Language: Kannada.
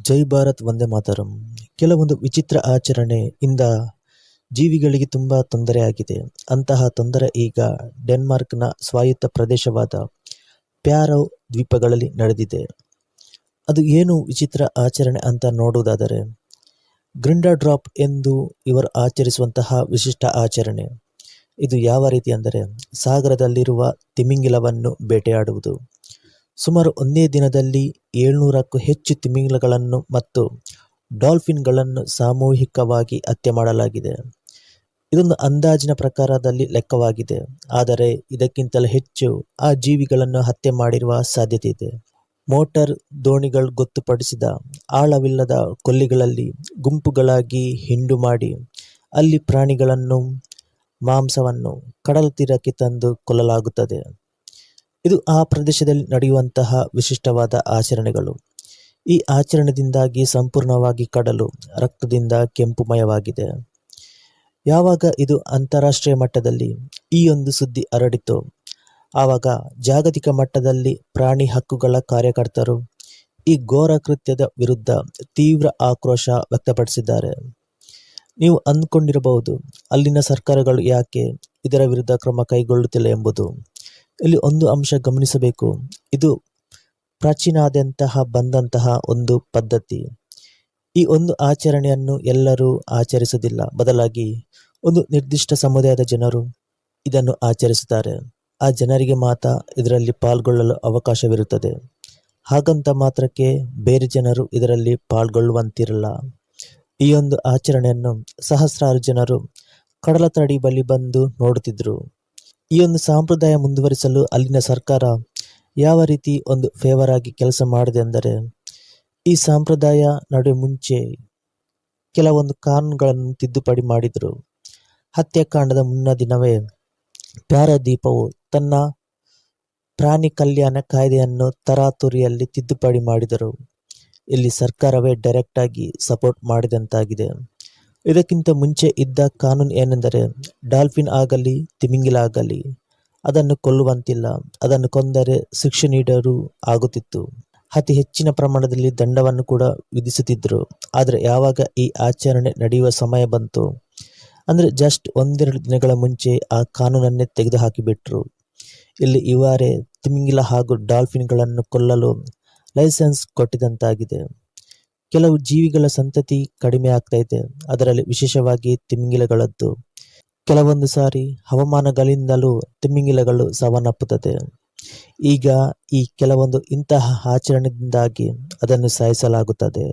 ಜೈ ಭಾರತ್ ವಂದೇ ಮಾತರಂ. ಕೆಲವೊಂದು ವಿಚಿತ್ರ ಆಚರಣೆಯಿಂದ ಜೀವಿಗಳಿಗೆ ತುಂಬ ತೊಂದರೆಯಾಗಿದೆ. ಅಂತಹ ತೊಂದರೆ ಈಗ ಡೆನ್ಮಾರ್ಕ್ನ ಸ್ವಾಯತ್ತ ಪ್ರದೇಶವಾದ ಫ್ಯಾರೋ ದ್ವೀಪಗಳಲ್ಲಿ ನಡೆದಿದೆ. ಅದು ಏನು ವಿಚಿತ್ರ ಆಚರಣೆ ಅಂತ ನೋಡುವುದಾದರೆ, ಗ್ರಿಂಡಾಡ್ರಾಪ್ ಎಂದು ಇವರು ಆಚರಿಸುವಂತಹ ವಿಶಿಷ್ಟ ಆಚರಣೆ. ಇದು ಯಾವ ರೀತಿ ಅಂದರೆ, ಸಾಗರದಲ್ಲಿರುವ ತಿಮಿಂಗಿಲವನ್ನು ಬೇಟೆಯಾಡುವುದು. ಸುಮಾರು ಒಂದೇ ದಿನದಲ್ಲಿ 700ಕ್ಕೂ ಹೆಚ್ಚು ತಿಮಿಂಗಿಲಗಳನ್ನು ಮತ್ತು ಡಾಲ್ಫಿನ್ಗಳನ್ನು ಸಾಮೂಹಿಕವಾಗಿ ಹತ್ಯೆ ಮಾಡಲಾಗಿದೆ. ಇದೊಂದು ಅಂದಾಜಿನ ಪ್ರಕಾರದಲ್ಲಿ ಲೆಕ್ಕವಾಗಿದೆ, ಆದರೆ ಇದಕ್ಕಿಂತಲೂ ಹೆಚ್ಚು ಆ ಜೀವಿಗಳನ್ನು ಹತ್ಯೆ ಮಾಡಿರುವ ಸಾಧ್ಯತೆ ಇದೆ. ಮೋಟಾರ್ ದೋಣಿಗಳು ಗೊತ್ತುಪಡಿಸಿದ ಆಳವಿಲ್ಲದ ಕೊಲ್ಲಿಗಳಲ್ಲಿ ಗುಂಪುಗಳಾಗಿ ಹಿಂಡು ಮಾಡಿ ಅಲ್ಲಿ ಪ್ರಾಣಿಗಳನ್ನು ಮಾಂಸವನ್ನು ಕಡಲ ತೀರಕ್ಕೆ ತಂದು ಕೊಲ್ಲಲಾಗುತ್ತದೆ. ಇದು ಆ ಪ್ರದೇಶದಲ್ಲಿ ನಡೆಯುವಂತಹ ವಿಶಿಷ್ಟವಾದ ಆಚರಣೆಗಳು. ಈ ಆಚರಣೆಯಿಂದಾಗಿ ಸಂಪೂರ್ಣವಾಗಿ ಕಡಲು ರಕ್ತದಿಂದ ಕೆಂಪುಮಯವಾಗಿದೆ. ಯಾವಾಗ ಇದು ಅಂತಾರಾಷ್ಟ್ರೀಯ ಮಟ್ಟದಲ್ಲಿ ಈ ಒಂದು ಸುದ್ದಿ ಹರಡಿತು, ಆವಾಗ ಜಾಗತಿಕ ಮಟ್ಟದಲ್ಲಿ ಪ್ರಾಣಿ ಹಕ್ಕುಗಳ ಕಾರ್ಯಕರ್ತರು ಈ ಘೋರ ಕೃತ್ಯದ ವಿರುದ್ಧ ತೀವ್ರ ಆಕ್ರೋಶ ವ್ಯಕ್ತಪಡಿಸಿದ್ದಾರೆ. ನೀವು ಅಂದ್ಕೊಂಡಿರಬಹುದು, ಅಲ್ಲಿನ ಸರ್ಕಾರಗಳು ಯಾಕೆ ಇದರ ವಿರುದ್ಧ ಕ್ರಮ ಕೈಗೊಳ್ಳುತ್ತಿಲ್ಲ ಎಂಬುದು. ಇಲ್ಲಿ ಒಂದು ಅಂಶ ಗಮನಿಸಬೇಕು. ಇದು ಪ್ರಾಚೀನಾದ್ಯಂತಹ ಬಂದಂತಹ ಒಂದು ಪದ್ಧತಿ. ಈ ಒಂದು ಆಚರಣೆಯನ್ನು ಎಲ್ಲರೂ ಆಚರಿಸುವುದಿಲ್ಲ, ಬದಲಾಗಿ ಒಂದು ನಿರ್ದಿಷ್ಟ ಸಮುದಾಯದ ಜನರು ಇದನ್ನು ಆಚರಿಸುತ್ತಾರೆ. ಆ ಜನರಿಗೆ ಮಾತ್ರ ಇದರಲ್ಲಿ ಪಾಲ್ಗೊಳ್ಳಲು ಅವಕಾಶವಿರುತ್ತದೆ. ಹಾಗಂತ ಮಾತ್ರಕ್ಕೆ ಬೇರೆ ಜನರು ಇದರಲ್ಲಿ ಪಾಲ್ಗೊಳ್ಳುವಂತಿರಲ್ಲ. ಈ ಒಂದು ಆಚರಣೆಯನ್ನು ಸಹಸ್ರಾರು ಜನರು ಕಡಲ ತಡಿ ಬಳಿ ಬಂದು ನೋಡುತ್ತಿದ್ದರು. ಈ ಒಂದು ಸಂಪ್ರದಾಯ ಮುಂದುವರಿಸಲು ಅಲ್ಲಿನ ಸರ್ಕಾರ ಯಾವ ರೀತಿ ಒಂದು ಫೇವರ್ ಆಗಿ ಕೆಲಸ ಮಾಡಿದೆ ಅಂದರೆ, ಈ ಸಂಪ್ರದಾಯ ನಡೆಯುವ ಮುಂಚೆ ಕೆಲವೊಂದು ಕಾನೂನುಗಳನ್ನು ತಿದ್ದುಪಡಿ ಮಾಡಿದರು. ಹತ್ಯಾಕಾಂಡದ ಮುನ್ನ ದಿನವೇ ಫ್ಯಾರೋ ದ್ವೀಪವು ತನ್ನ ಪ್ರಾಣಿ ಕಲ್ಯಾಣ ಕಾಯ್ದೆಯನ್ನು ತರಾತುರಿಯಲ್ಲಿ ತಿದ್ದುಪಡಿ ಮಾಡಿದರು. ಇಲ್ಲಿ ಸರ್ಕಾರವೇ ಡೈರೆಕ್ಟ್ ಆಗಿ ಸಪೋರ್ಟ್ ಮಾಡಿದಂತಾಗಿದೆ. ಇದಕ್ಕಿಂತ ಮುಂಚೆ ಇದ್ದ ಕಾನೂನು ಏನೆಂದರೆ, ಡಾಲ್ಫಿನ್ ಆಗಲಿ ತಿಮಿಂಗಿಲ ಆಗಲಿ ಅದನ್ನು ಕೊಲ್ಲುವಂತಿಲ್ಲ. ಅದನ್ನು ಕೊಂದರೆ ಶಿಕ್ಷೆ ನೀಡಲು ಆಗುತ್ತಿತ್ತು. ಅತಿ ಹೆಚ್ಚಿನ ಪ್ರಮಾಣದಲ್ಲಿ ದಂಡವನ್ನು ಕೂಡ ವಿಧಿಸುತ್ತಿದ್ದರು. ಆದರೆ ಯಾವಾಗ ಈ ಆಚರಣೆ ನಡೆಯುವ ಸಮಯ ಬಂತು ಅಂದರೆ, ಜಸ್ಟ್ ಒಂದೆರಡು ದಿನಗಳ ಮುಂಚೆ ಆ ಕಾನೂನನ್ನೇ ತೆಗೆದುಹಾಕಿಬಿಟ್ರು. ಇಲ್ಲಿ ಇವರೇ ತಿಮಿಂಗಿಲ ಹಾಗೂ ಡಾಲ್ಫಿನ್ಗಳನ್ನು ಕೊಲ್ಲಲು ಲೈಸೆನ್ಸ್ ಕೊಟ್ಟಿದ್ದಂತಾಗಿದೆ. ಕೆಲವು ಜೀವಿಗಳ ಸಂತತಿ ಕಡಿಮೆ ಆಗ್ತಾ ಇದೆ, ಅದರಲ್ಲಿ ವಿಶೇಷವಾಗಿ ತಿಮಿಂಗಿಲಗಳದ್ದು. ಕೆಲವೊಂದು ಸಾರಿ ಹವಾಮಾನಗಳಿಂದಲೂ ತಿಮಿಂಗಿಲಗಳು ಸಾವನ್ನಪ್ಪುತ್ತದೆ. ಈಗ ಈ ಕೆಲವೊಂದು ಇಂತಹ ಆಚರಣೆಯಿಂದಾಗಿ ಅದನ್ನು ಸಾಯಿಸಲಾಗುತ್ತದೆ.